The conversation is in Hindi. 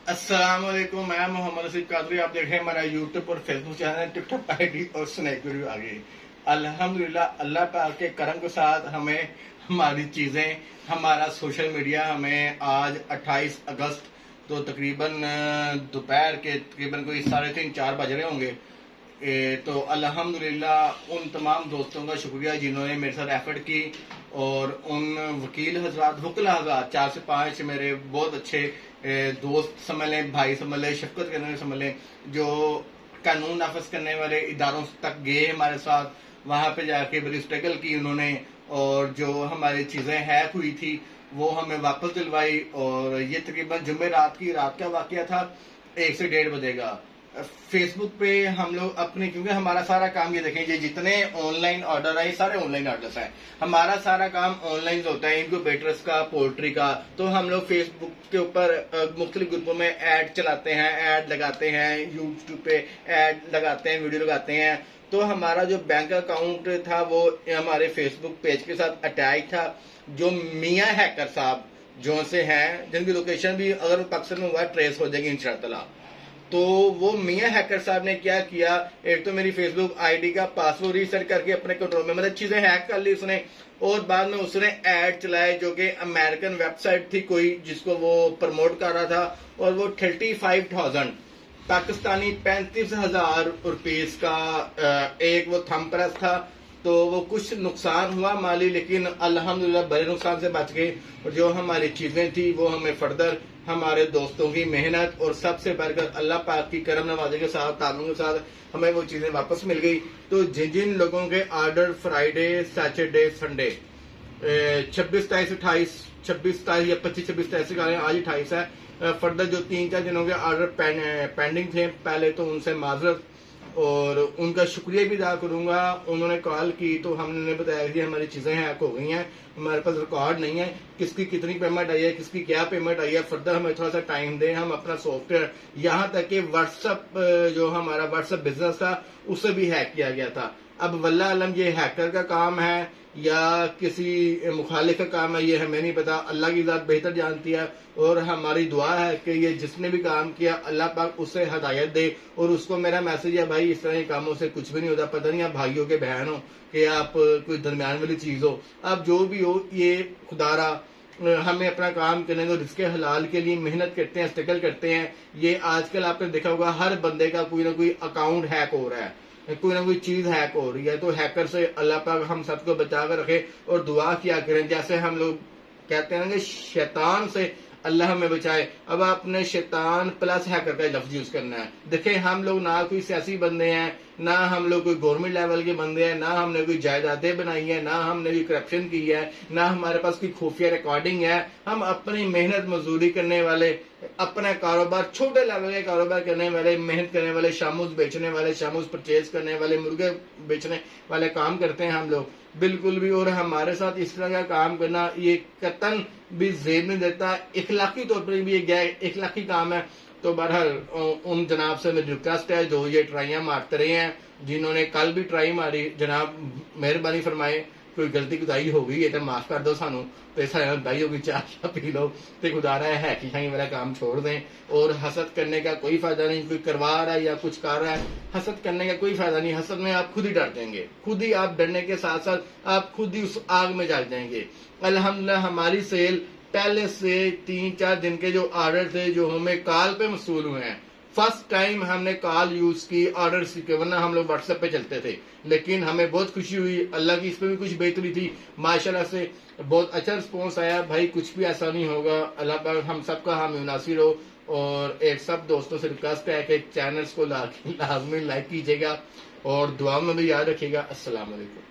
अस्सलाम वालेकुम। मैं मोहम्मद रशीद कादरी। आप देख रहे हैं हमारा यूट्यूब और फेसबुक चैनल, टिकटॉक आईडी और स्नैक वीडियो आगे। अल्हम्दुलिल्लाह अल्लाह पाक के करम के साथ हमें हमारी चीज़ें, हमारा सोशल मीडिया हमें आज 28 अगस्त तो तकरीबन दोपहर के तकरीबन कोई 3:30-4 बज रहे होंगे। तो अल्हम्दुलिल्लाह उन तमाम दोस्तों का शुक्रिया जिन्होंने मेरे साथ एफर्ट की, और उन वकील हजरात, वकला हजरात 4 से 5 मेरे बहुत अच्छे दोस्त समझ लें, भाई समझ लें, शफकत करने वाले समझ लें, जो कानून नाफज करने वाले इदारों तक गए हमारे साथ, वहां पे जाके बड़ी स्ट्रगल की उन्होंने, और जो हमारी चीजें हैक हुई थी वो हमें वापस दिलवाई। और ये तकरीबन जुम्मे रात का वाकया था, 1 से 1:30 बजे का। फेसबुक पे हम लोग अपने, क्योंकि हमारा सारा काम ये देखें, ये जितने ऑनलाइन ऑर्डर आए सारे ऑनलाइन ऑर्डर्स हैं, हमारा सारा काम ऑनलाइन होता है, इनक्यूबेटर्स का, पोल्ट्री का। तो हम लोग फेसबुक के ऊपर मुख्तलिफ ग्रुपों में ऐड चलाते हैं, ऐड लगाते हैं, यूट्यूब पे ऐड लगाते हैं, वीडियो लगाते हैं। तो हमारा जो बैंक अकाउंट था वो हमारे फेसबुक पेज के साथ अटैच था। जो मियाँ हैकर साहब जो से हैं, जिनकी लोकेशन भी अगर पाकिस्तान में हुआ ट्रेस हो जाएगी इंशाअल्लाह। तो वो मियाँ हैकर साहब ने क्या किया, एक तो मेरी फेसबुक आईडी का पासवर्ड रीसेट करके अपने कंट्रोल में, मतलब चीजें हैक कर ली उसने, और बाद में उसने ऐड चलाए जो कि अमेरिकन वेबसाइट थी कोई, जिसको वो प्रमोट कर रहा था, और वो 35,000 पाकिस्तानी 35,000 रुपीज का एक वो थंब प्रेस था। तो वो कुछ नुकसान हुआ माली, लेकिन अल्हम्दुलिल्लाह बड़े नुकसान से बच गए। और जो हमारी चीजें थी वो हमें फर्दर हमारे दोस्तों की मेहनत और सबसे बढ़कर अल्लाह पाक की करम नवाजी के साथ, तालुक के साथ हमें वो चीजें वापस मिल गई। तो जिन जिन लोगों के ऑर्डर फ्राइडे, सैटरडे, संडे 26 तारीख से 28, 26 तारीख या 25-26 तारीख से, आज 28 है, फर्दर जो 3-4 दिनों के ऑर्डर पेंडिंग थे, पहले तो उनसे माजरत और उनका शुक्रिया भी अदा करूंगा। उन्होंने कॉल की तो हमने बताया कि हमारी चीजें हैक हो गई हैं, हमारे पास रिकॉर्ड नहीं है किसकी कितनी पेमेंट आई है, किसकी क्या पेमेंट आई है, फर्दर हमें थोड़ा सा टाइम दें, हम अपना सॉफ्टवेयर, यहाँ तक कि व्हाट्सएप, जो हमारा व्हाट्सएप बिजनेस था उसे भी हैक किया गया था। अब वल्लाह आलम ये हैकर का काम है या किसी मुखालिफ का काम है, ये हमें नहीं पता, अल्लाह की जात बेहतर जानती है। और हमारी दुआ है कि ये जिसने भी काम किया अल्लाह पाक उसे हदायत दे। और उसको मेरा मैसेज है, भाई इस तरह के कामों से कुछ भी नहीं होता, पता नहीं आप भाइयों के बहन हो कि आप कोई दरमियान वाली चीज हो, आप जो भी हो, ये खुदारा हमें अपना काम करने दो, रिस्क हलाल के लिए मेहनत करते हैं, स्ट्रगल करते हैं। ये आजकल आपने देखा होगा हर बंदे का कोई ना कोई अकाउंट हैक हो रहा है, कोई ना कोई चीज हैक हो रही है। तो हैकर से अल्लाह पाक हम सबको बचा कर रखे, और दुआ किया करें, जैसे हम लोग कहते हैं ना कि शैतान से अल्लाह हमें बचाए। अब आपने शैतान प्लस हैकर का लफ्ज यूज करना है। देखें, हम लोग ना कोई सियासी बंदे हैं, ना हम लोग कोई गवर्नमेंट लेवल के बंदे हैं, ना हमने कोई जायदादें बनाई है, ना हमने कोई करप्शन की है, ना हमारे पास कोई खुफिया रिकॉर्डिंग है। हम अपनी मेहनत मजदूरी करने वाले, अपना कारोबार, छोटे लेवल के कारोबार करने वाले, मेहनत करने वाले, शामूज बेचने वाले, शामूज परचेज करने वाले, मुर्गे बेचने वाले काम करते हैं हम लोग बिल्कुल भी। और हमारे साथ इस तरह का काम करना ये कतन भी जेब नहीं देता, इखलाकी तौर पर भी ये इखलाकी काम है। तो बहरहाल उन जनाब से मेरी रिक्वेस्ट है जो ये ट्राइयां मारते रहे हैं, जिन्होंने कल भी ट्राई मारी, जनाब मेहरबानी फरमाए, कोई गलती कुदाई हो गई है तो माफ कर दो सानू, तो दाई होगी, चाह पी लो, तो खुदारा है कि खाई वाला काम छोड़ दें। और हसद करने का कोई फायदा नहीं, कोई करवा रहा है या कुछ कर रहा है, हसद करने का कोई फायदा नहीं। हसद में आप खुद ही डर जाएंगे, खुद ही आप डरने के साथ साथ आप खुद ही उस आग में जल जाएंगे। अल्हम्दुलिल्लाह हमारी सेल पहले से 3-4 दिन के जो ऑर्डर थे जो हमें कॉल पे मसूल हुए हैं, फर्स्ट टाइम हमने कॉल यूज की ऑर्डर सीखे, वरना हम लोग व्हाट्सएप पे चलते थे। लेकिन हमें बहुत खुशी हुई, अल्लाह की इस पे भी कुछ बेहतरी थी, माशाल्लाह से बहुत अच्छा रिस्पॉन्स आया। भाई कुछ भी ऐसा नहीं होगा, अल्लाह पाक हम सबका हामी नासिर हो। और एक सब दोस्तों से रिक्वेस्ट है कि चैनल्स को लाजमी लाइक कीजिएगा और दुआ में भी याद रखिएगा। अस्सलाम वालेकुम।